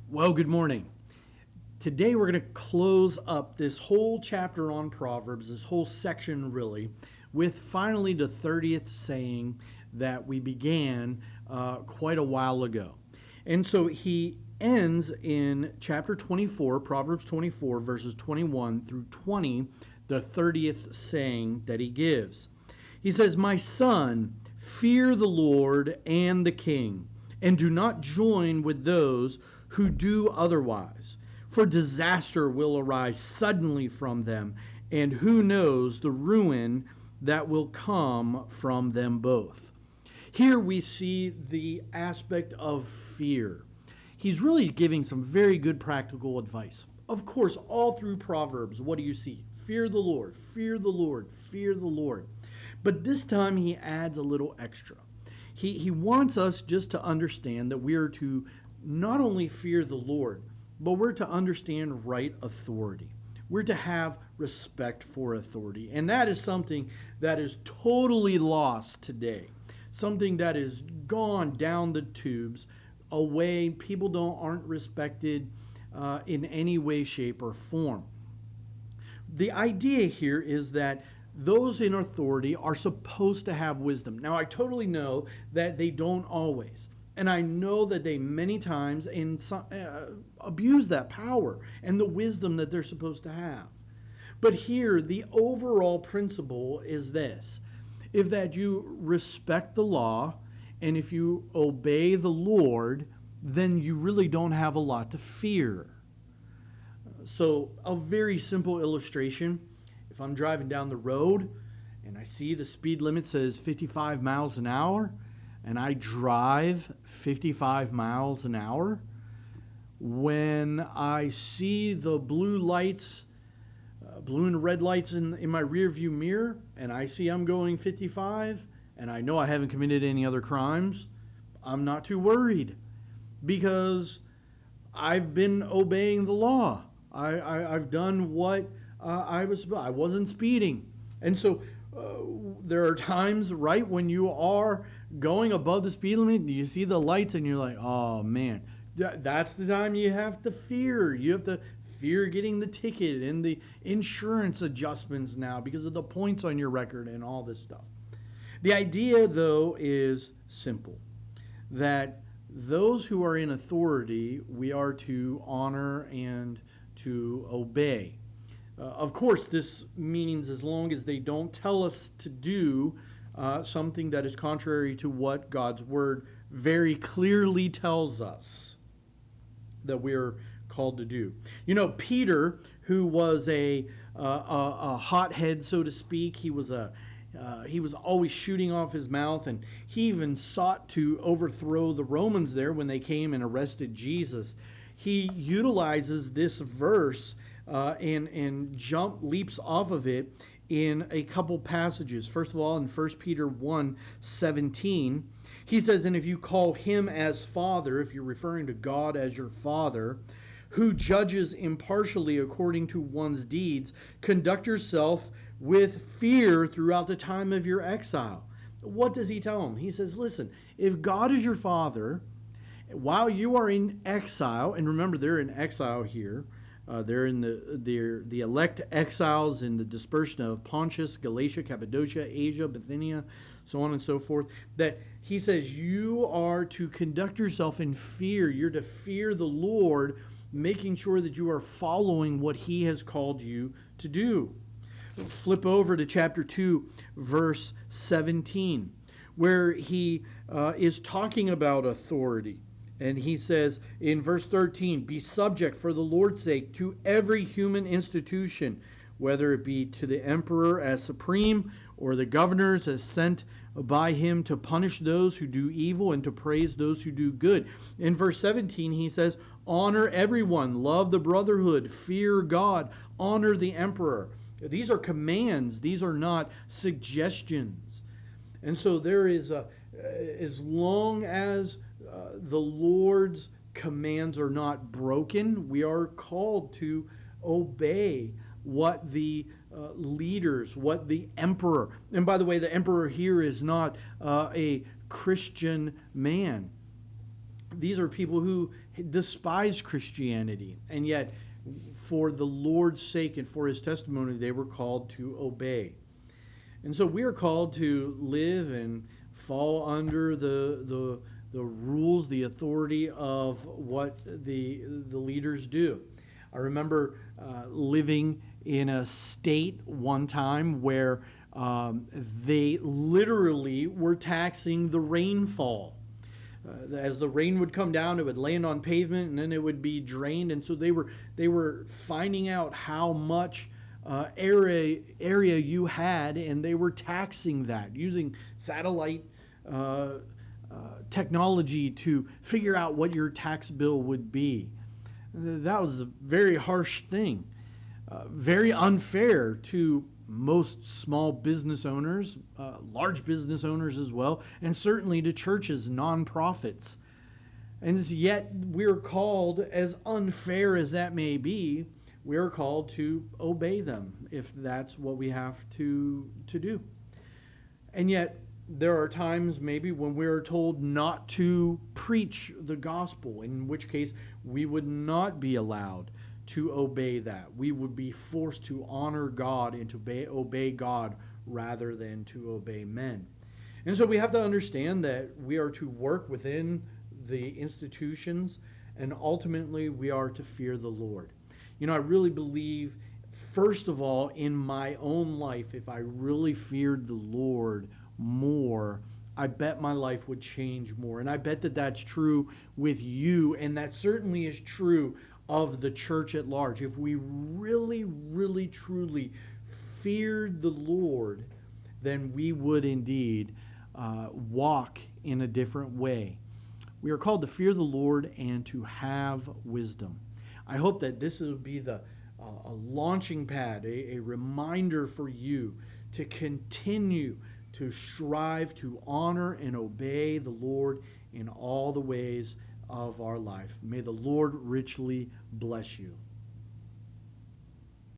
Well, good morning. Today we're going to close up this whole chapter on Proverbs, this whole section really, with finally the 30th saying that we began quite a while ago. And so he ends in chapter 24, Proverbs 24, verses 21 through 20, the 30th saying that he gives. He says, "My son, fear the Lord and the king, and do not join with those who do otherwise. For disaster will arise suddenly from them, and who knows the ruin that will come from them both." Here we see the aspect of fear. He's really giving some very good practical advice. Of course, all through Proverbs, what do you see? Fear the Lord, fear the Lord, fear the Lord. But this time he adds a little extra. He wants us just to understand that we are to not only fear the Lord, but we're to understand right authority. We're to have respect for authority. And that is something that is totally lost today. Something that is gone down the tubes, away. People aren't respected in any way, shape, or form. The idea here is that those in authority are supposed to have wisdom. Now, I totally know that they don't always. And I know that they many times abuse that power and the wisdom that they're supposed to have. But here, the overall principle is this. If that you respect the law, and if you obey the Lord, then you really don't have a lot to fear. So a very simple illustration. If I'm driving down the road and I see the speed limit says 55 miles an hour, and I drive 55 miles an hour, when I see the blue lights, blue and red lights in my rear view mirror, and I see I'm going 55, and I know I haven't committed any other crimes, I'm not too worried because I've been obeying the law. I've done what I wasn't speeding. And so there are times, right, when you are going above the speed limit, you see the lights and you're like, oh man, that's the time you have to fear. You have to fear getting the ticket and the insurance adjustments now because of the points on your record and all this stuff. The idea, though, is simple, that those who are in authority, we are to honor and to obey. Of course, this means as long as they don't tell us to do something that is contrary to what God's Word very clearly tells us that we're called to do. You know, Peter, who was a hothead, so to speak, he was always shooting off his mouth, and he even sought to overthrow the Romans there when they came and arrested Jesus. He utilizes this verse and leaps off of it in a couple passages. First of all, in 1 Peter 1:17, he says, "And if you call him as Father," if you're referring to God as your Father, "who judges impartially according to one's deeds, conduct yourself with fear throughout the time of your exile." What does he tell them? He says, listen, if God is your Father, while you are in exile, and remember they're in exile here, they're in the elect exiles in the dispersion of Pontus, Galatia, Cappadocia, Asia, Bithynia, so on and so forth, that he says you are to conduct yourself in fear. You're to fear the Lord, making sure that you are following what he has called you to do. Flip over to chapter 2, verse 17, where he is talking about authority. And he says in verse 13, "Be subject for the Lord's sake to every human institution, whether it be to the emperor as supreme or the governors as sent by him to punish those who do evil and to praise those who do good." In verse 17, he says, "Honor everyone, love the brotherhood, fear God, honor the emperor." These are commands. These are not suggestions. And so there is as long as the Lord's commands are not broken, we are called to obey what the leaders, what the emperor, and by the way, the emperor here is not a Christian man. These are people who despise Christianity, and yet for the Lord's sake and for his testimony, they were called to obey. And so we are called to live and fall under the rules, the authority of what the leaders do. I remember living in a state one time where they literally were taxing the rainfall. As the rain would come down, it would land on pavement and then it would be drained. And so they were finding out how much area you had, and they were taxing that using satellite technology to figure out what your tax bill would be. That was a very harsh thing, very unfair to most small business owners, large business owners as well, and certainly to churches, nonprofits. And yet we're called, as unfair as that may be, we're called to obey them if that's what we have to do. And yet there are times maybe when we're told not to preach the gospel, in which case we would not be allowed to obey that. We would be forced to honor God and to obey God rather than to obey men. And so we have to understand that we are to work within the institutions, and ultimately we are to fear the Lord. You know, I really believe, first of all, in my own life, if I really feared the Lord more, I bet my life would change more. And I bet that that's true with you, and that certainly is true of the church at large. If we really, really, truly feared the Lord, then we would indeed walk in a different way. We are called to fear the Lord and to have wisdom. I hope that this will be a launching pad, a reminder for you to continue to strive to honor and obey the Lord in all the ways of our life. May the Lord richly bless you.